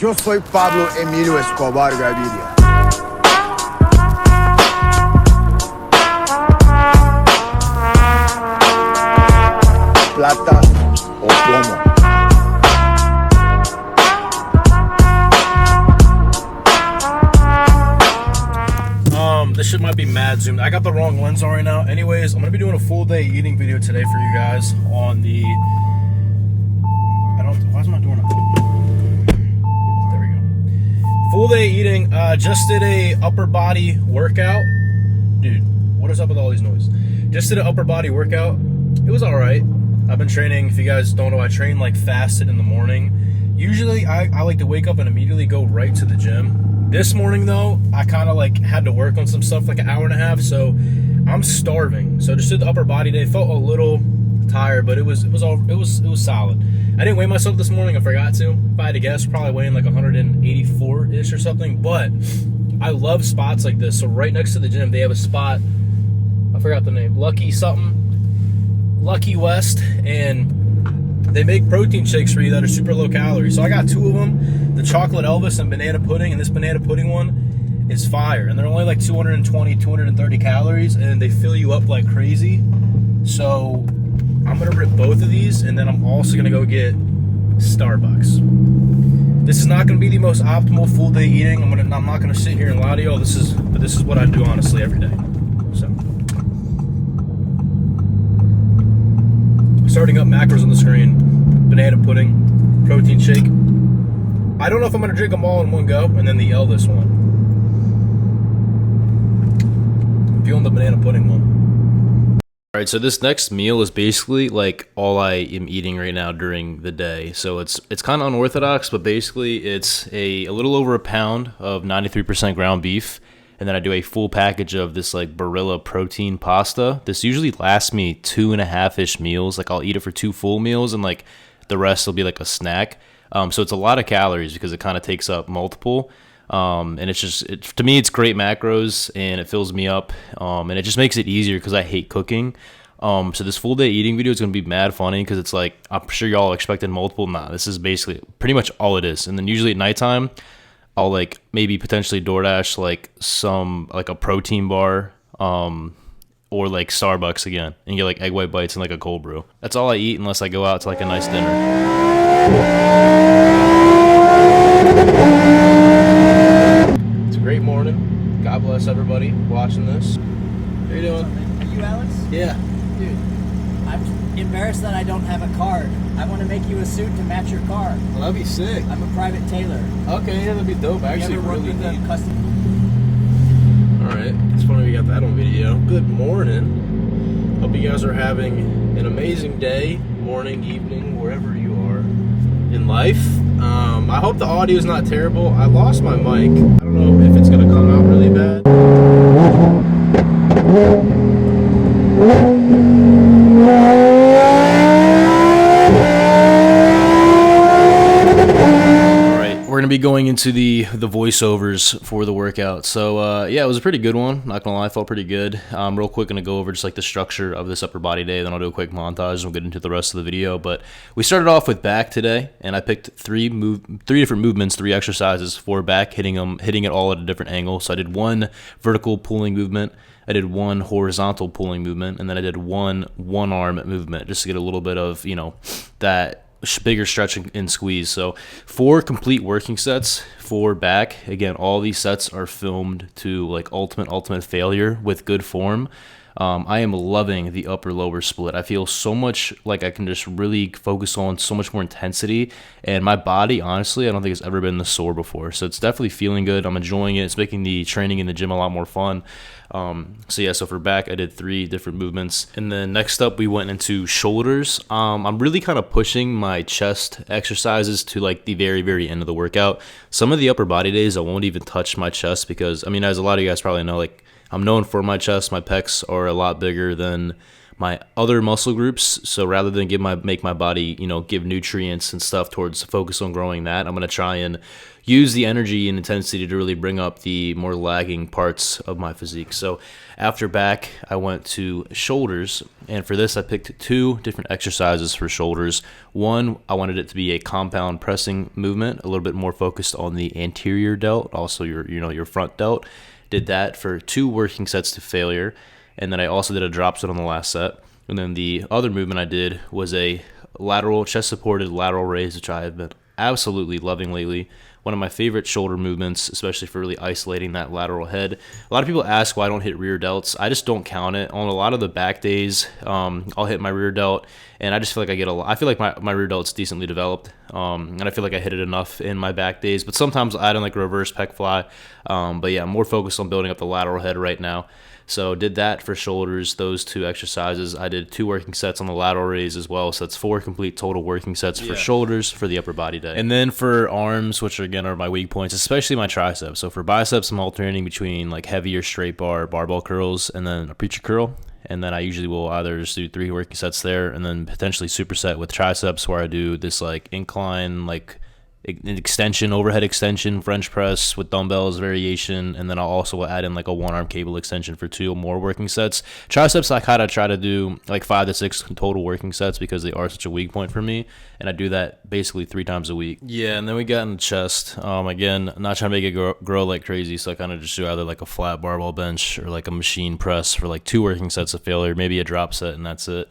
Yo soy Pablo Emilio Escobar Gaviria. Plata o plomo. This shit might be mad zoomed. I got the wrong lens on right now. Anyways, I'm gonna be doing a full day eating video today for you guys on the. Why is my door not? There we go. Full day eating. Just did a upper body workout. Dude, what is up with all these noises? Just did an upper body workout. It was all right. I've been training. If you guys don't know, I train like fasted in the morning. Usually, I like to wake up and immediately go right to the gym. This morning though, I kind of like had to work on some stuff like an hour and a half, so I'm starving. So just did the upper body day. Felt a little tired, but it was solid. I didn't weigh myself this morning. I forgot to. If I had to guess, probably weighing like 184-ish or something. But I love spots like this. So right next to the gym, they have a spot. I forgot the name. Lucky something. Lucky West, and they make protein shakes for you that are super low calorie. So I got two of them, the chocolate Elvis and banana pudding, and this banana pudding one is fire. And they're only like 220, 230 calories, and they fill you up like crazy. So I'm gonna rip both of these, and then I'm also gonna go get Starbucks. This is not gonna be the most optimal full day eating. I'm not gonna sit here and lie to y'all. This is what I do honestly every day. So starting up macros on the screen, banana pudding, protein shake. I don't know if I'm gonna drink them all in one go, and then the Elvis one. I'm feeling the banana pudding one. All right, so this next meal is basically like all I am eating right now during the day. So it's kind of unorthodox, but basically it's a little over a pound of 93% ground beef. And then I do a full package of this like Barilla protein pasta. This usually lasts me 2.5-ish meals. Like I'll eat it for 2 full meals, and like the rest will be like a snack. So it's a lot of calories because it kind of takes up multiple. And it's just, to me, it's great macros and it fills me up. And it just makes it easier because I hate cooking. So this full day eating video is going to be mad funny because it's like, I'm sure y'all expected multiple. Nah, this is basically pretty much all it is. And then usually at nighttime, I'll like maybe potentially DoorDash like some like a protein bar or like Starbucks again and get like egg white bites and like a cold brew. That's all I eat unless I go out to like a nice dinner. It's a great morning. God bless everybody watching this. How you doing? Are you Alex? Yeah. Dude, I'm embarrassed that I don't have a card. I want to make you a suit to match your car. Well, that'd be sick. I'm a private tailor. Okay, yeah, that'd be dope. I actually You ever worked really with a need. custom? Alright, it's funny we got that on video. Good morning. Hope you guys are having an amazing day, morning, evening, wherever you are in life. I hope the audio is not terrible. I lost my mic. I don't know if it's going to come out really bad. We're gonna be going into the voiceovers for the workout. So yeah, it was a pretty good one. Not gonna lie, I felt pretty good. Real quick, gonna go over just like the structure of this upper body day. Then I'll do a quick montage and we'll get into the rest of the video. But we started off with back today, and I picked three different movements, 3 exercises for back, hitting it all at a different angle. So I did one vertical pulling movement, I did one horizontal pulling movement, and then I did one arm movement just to get a little bit of that bigger stretch and squeeze. So 4 complete working sets for back. Again, all these sets are filmed to like ultimate failure with good form. I am loving the upper lower split. I feel so much like I can just really focus on so much more intensity, and my body, honestly, I don't think it's ever been this sore before. So it's definitely feeling good. I'm enjoying it. It's making the training in the gym a lot more fun. So for back, I did 3 different movements, and then next up we went into shoulders. I'm really kind of pushing my chest exercises to like the very end of the workout. Some of the upper body days I won't even touch my chest because, I mean, as a lot of you guys probably know, like I'm known for my chest. My pecs are a lot bigger than my other muscle groups. So rather than make my body, give nutrients and stuff towards focus on growing that, I'm going to try and use the energy and intensity to really bring up the more lagging parts of my physique. So after back, I went to shoulders, and for this I picked 2 different exercises for shoulders. One, I wanted it to be a compound pressing movement, a little bit more focused on the anterior delt, also your front delt. Did that for 2 working sets to failure, and then I also did a drop set on the last set. And then the other movement I did was a lateral chest supported lateral raise, which I have been absolutely loving lately. One of my favorite shoulder movements, especially for really isolating that lateral head. A lot of people ask why I don't hit rear delts. I just don't count it. On a lot of the back days, I'll hit my rear delt, and I just feel like I feel like my rear delt's decently developed, and I feel like I hit it enough in my back days. But sometimes I don't like a reverse pec fly. But yeah, I'm more focused on building up the lateral head right now. So did that for shoulders, those 2 exercises. I did 2 working sets on the lateral raise as well. So that's 4 complete total working sets for shoulders for the upper body day. And then for arms, which again are my weak points, especially my triceps. So for biceps, I'm alternating between like heavier straight bar barbell curls and then a preacher curl. And then I usually will either just do 3 working sets there and then potentially superset with triceps, where I do this like incline, like an extension, overhead extension, French press with dumbbells variation, and then I'll also add in like a 1-arm cable extension for 2 more working sets. Triceps, I kind of try to do like 5 to 6 total working sets because they are such a weak point for me, and I do that basically 3 times a week. Yeah, and then we got in the chest. Again, I'm not trying to make it grow like crazy, so I kind of just do either like a flat barbell bench or like a machine press for like 2 working sets of failure, maybe a drop set, and that's it.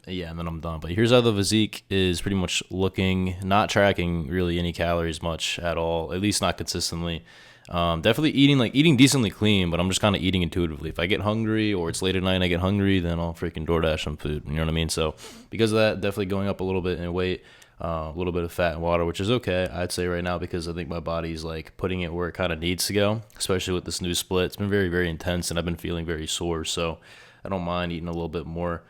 Yeah, and then I'm done. But here's how the physique is pretty much looking, not tracking really any calories much at all, at least not consistently. Definitely eating decently clean, but I'm just kind of eating intuitively. If I get hungry or it's late at night and I get hungry, then I'll freaking DoorDash some food. You know what I mean? So because of that, definitely going up a little bit in weight, a little bit of fat and water, which is okay, I'd say right now, because I think my body's like putting it where it kind of needs to go, especially with this new split. It's been very, very intense, and I've been feeling very sore, so I don't mind eating a little bit more.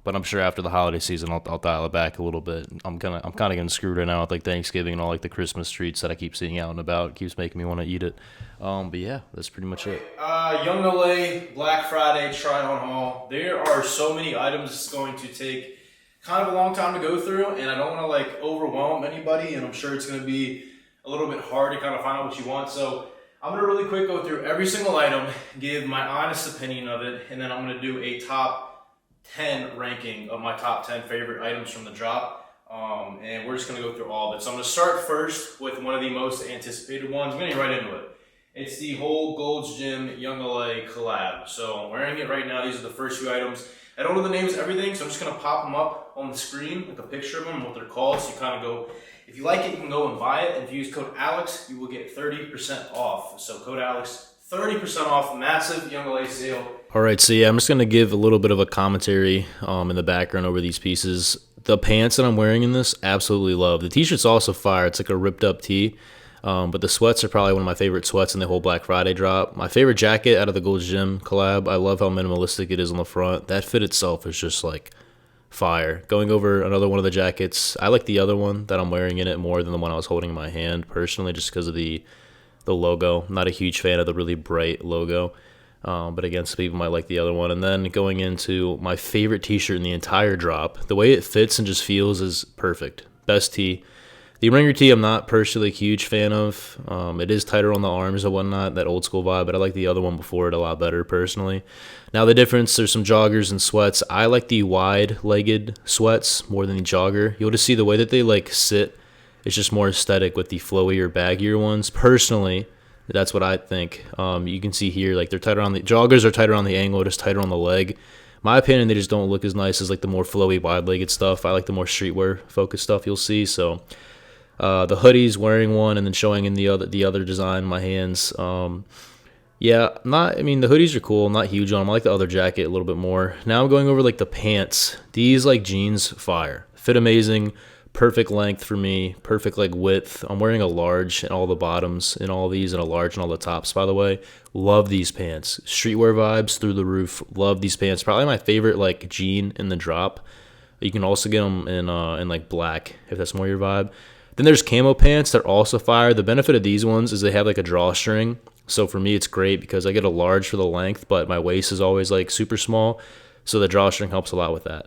But I'm sure after the holiday season, I'll dial it back a little bit. I'm kind of getting screwed right now with like Thanksgiving and all like the Christmas treats that I keep seeing out and about. It keeps making me want to eat it. But yeah, that's pretty much it. YoungLA Black Friday try-on haul. There are so many items. It's going to take kind of a long time to go through, and I don't want to like overwhelm anybody, and I'm sure it's going to be a little bit hard to kind of find out what you want. So I'm going to really quick go through every single item, give my honest opinion of it, and then I'm going to do a top 10 ranking of my top 10 favorite items from the drop, and we're just going to go through all of it. So I'm going to start first with one of the most anticipated ones. I'm going to get right into it. It's the whole Gold's Gym YoungLA collab. So I'm wearing it right now. These are the first few items. I don't know the names of everything, so I'm just going to pop them up on the screen, like a picture of them and what they're called, so you kind of go, if you like it, you can go and buy it. And if you use code ALEX, you will get 30% off. So code ALEX, 30% off, massive YoungLA sale. All right, so yeah, I'm just going to give a little bit of a commentary in the background over these pieces. The pants that I'm wearing in this, absolutely love. The t-shirt's also fire. It's like a ripped up tee. But the sweats are probably one of my favorite sweats in the whole Black Friday drop. My favorite jacket out of the Gold's Gym collab, I love how minimalistic it is on the front. That fit itself is just like fire. Going over another one of the jackets, I like the other one that I'm wearing in it more than the one I was holding in my hand personally, just because of the logo. I'm not a huge fan of the really bright logo. But again, some people might like the other one. And then going into my favorite t-shirt in the entire drop, the way it fits and just feels is perfect. Best tee. The Ringer tee I'm not personally a huge fan of. It is tighter on the arms and whatnot, that old school vibe, but I like the other one before it a lot better personally. Now the difference, there's some joggers and sweats. I like the wide-legged sweats more than the jogger. You'll just see the way that they like sit. It's just more aesthetic with the flowier, baggier ones. Personally, that's what I think. You can see here, like they're tighter on the joggers are tighter on the ankle, just tighter on the leg. My opinion, they just don't look as nice as like the more flowy, wide-legged stuff. I like the more streetwear focused stuff you'll see. So the hoodies, wearing one and then showing in the other design, my hands. Yeah, the hoodies are cool. I'm not huge on them. I like the other jacket a little bit more. Now I'm going over like the pants. These like jeans, fire. Fit amazing. Perfect length for me, perfect like width. I'm wearing a large in all the bottoms in all these and a large in all the tops, by the way. Love these pants. Streetwear vibes through the roof. Love these pants. Probably my favorite like jean in the drop. You can also get them in like black if that's more your vibe. Then there's camo pants. They're also fire. The benefit of these ones is they have like a drawstring. So for me, it's great because I get a large for the length, but my waist is always like super small. So the drawstring helps a lot with that.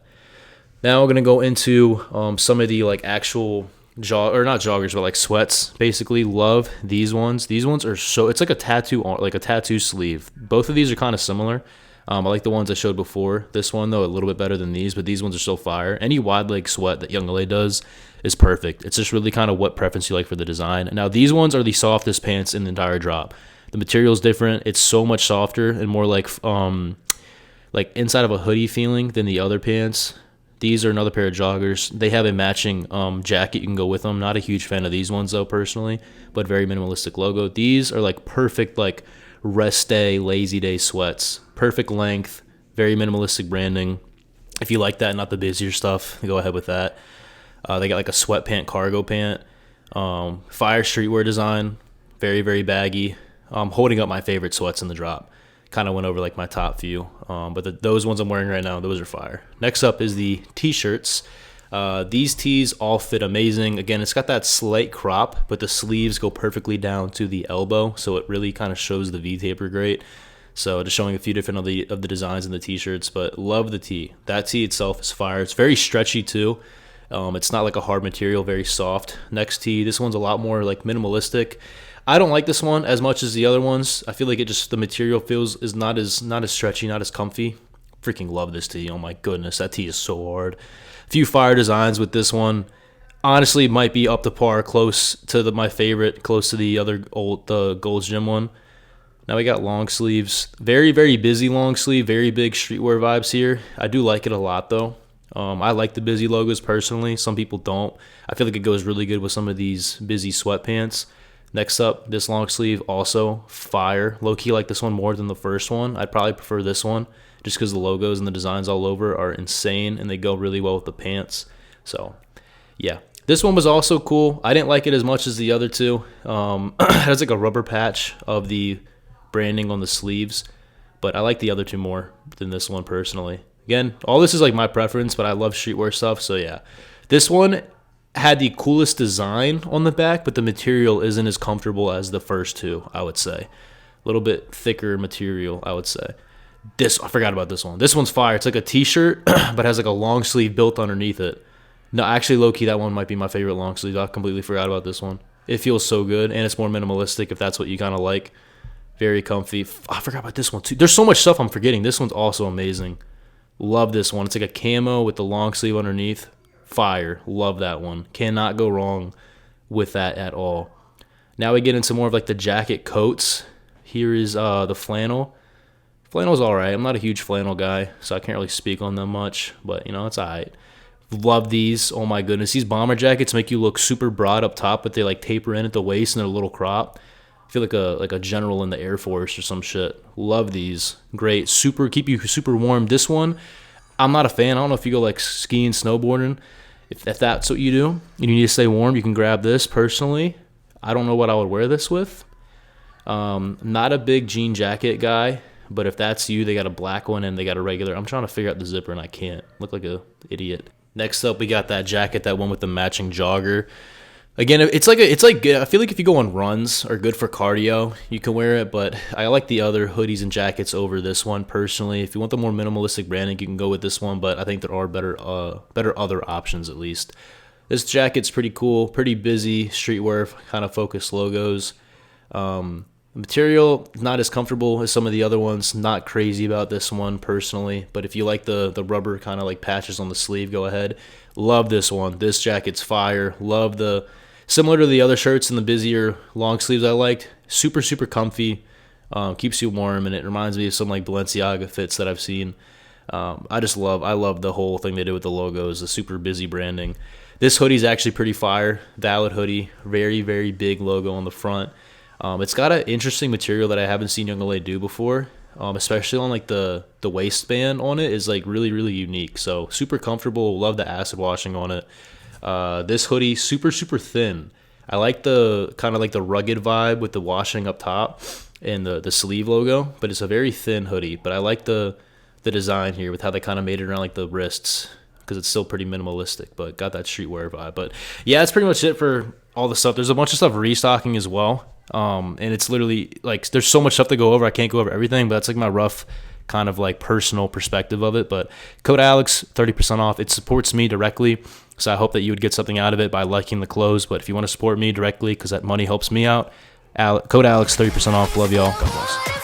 Now we're gonna go into some of the like actual not joggers, but like sweats. Basically, love these ones. These ones are so, it's like a tattoo sleeve. Both of these are kind of similar. I like the ones I showed before. This one though a little bit better than these, but these ones are so fire. Any wide leg sweat that YoungLA does is perfect. It's just really kind of what preference you like for the design. Now these ones are the softest pants in the entire drop. The material is different. It's so much softer and more like inside of a hoodie feeling than the other pants. These are another pair of joggers. They have a matching jacket you can go with them. Not a huge fan of these ones though personally, but very minimalistic logo. These are like perfect like rest day, lazy day sweats. Perfect length, very minimalistic branding. If you like that, not the busier stuff, go ahead with that. They got like a sweatpant cargo pant. Fire streetwear design, very, very baggy. Holding up my favorite sweats in the drop. Kind of went over like my top few, but those ones I'm wearing right now, those are fire. Next up is the t-shirts. These tees all fit amazing. Again, it's got that slight crop, but the sleeves go perfectly down to the elbow, so it really kind of shows the V-taper great. So just showing a few different of the designs in the t-shirts, but love the tee. That tee itself is fire. It's very stretchy too. It's not like a hard material, very soft. Next tee, this one's a lot more like minimalistic. I don't like this one as much as the other ones. I feel like the material is not as stretchy, not as comfy. Freaking love this tee. Oh my goodness, that tee is so hard. A few fire designs with this one. Honestly, might be up to par, close to my favorite, close to the Gold's Gym one. Now we got long sleeves. Very, very busy long sleeve. Very big streetwear vibes here. I do like it a lot though. I like the busy logos personally. Some people don't. I feel like it goes really good with some of these busy sweatpants. Next up, this long sleeve, also fire. Low-key like this one more than the first one. I'd probably prefer this one just because the logos and the designs all over are insane and they go really well with the pants. So, yeah. This one was also cool. I didn't like it as much as the other two. It has like a rubber patch of the branding on the sleeves, but I like the other two more than this one personally. Again, all this is like my preference, but I love streetwear stuff, so yeah. This one had the coolest design on the back, but the material isn't as comfortable as the first two, I would say. A little bit thicker material, I would say. I forgot about this one. This one's fire. It's like a t-shirt, but has like a long sleeve built underneath it. No, actually, low-key, that one might be my favorite long sleeve. I completely forgot about this one. It feels so good, and it's more minimalistic if that's what you kind of like. Very comfy. I forgot about this one, too. There's so much stuff I'm forgetting. This one's also amazing. Love this one. It's like a camo with the long sleeve underneath. Fire. Love that one. Cannot go wrong with that at all. Now we get into more of like the jacket coats. Here is the flannel. Flannel's all right. I'm not a huge flannel guy, so I can't really speak on them much, but you know, it's all right. Love these. Oh my goodness. These bomber jackets make you look super broad up top, but they like taper in at the waist and they're a little crop. I feel like a general in the Air Force or some shit. Love these. Great. Keep you super warm. This one, I'm not a fan. I don't know if you go like skiing, snowboarding. If that's what you do and you need to stay warm, you can grab this. Personally, I don't know what I would wear this with. Not a big jean jacket guy, but if that's you, they got a black one and they got a regular. I'm trying to figure out the zipper and I can't. Look like a idiot. Next up, we got that jacket, that one with the matching jogger. Again, it's like good. I feel like if you go on runs or good for cardio, you can wear it, but I like the other hoodies and jackets over this one personally. If you want the more minimalistic branding, you can go with this one, but I think there are better other options at least. This jacket's pretty cool, pretty busy, streetwear kind of focused logos. Material not as comfortable as some of the other ones. Not crazy about this one personally, but if you like the rubber kind of like patches on the sleeve, go ahead. Love this one. This jacket's fire. Love similar to the other shirts and the busier long sleeves I liked. Super, super comfy. Keeps you warm, and it reminds me of some like Balenciaga fits that I've seen. I love the whole thing they did with the logos, the super busy branding. This hoodie's actually pretty fire. Valid hoodie. Very, very big logo on the front. It's got an interesting material that I haven't seen YoungLA do before, especially on like the waistband on it is like really, really unique. So super comfortable. Love the acid washing on it. This hoodie, super, super thin. I like the kind of like the rugged vibe with the washing up top and the sleeve logo, but it's a very thin hoodie. But I like the design here with how they kind of made it around like the wrists because it's still pretty minimalistic, but got that streetwear vibe. But yeah, that's pretty much it for all the stuff. There's a bunch of stuff restocking as well. And it's literally like there's so much stuff to go over. I can't go over everything, but that's like my rough kind of like personal perspective of it. But code Alex, 30% off. It supports me directly, so I hope that you would get something out of it by liking the clothes. But if you want to support me directly, because that money helps me out, code Alex, 30% off. Love y'all. God bless.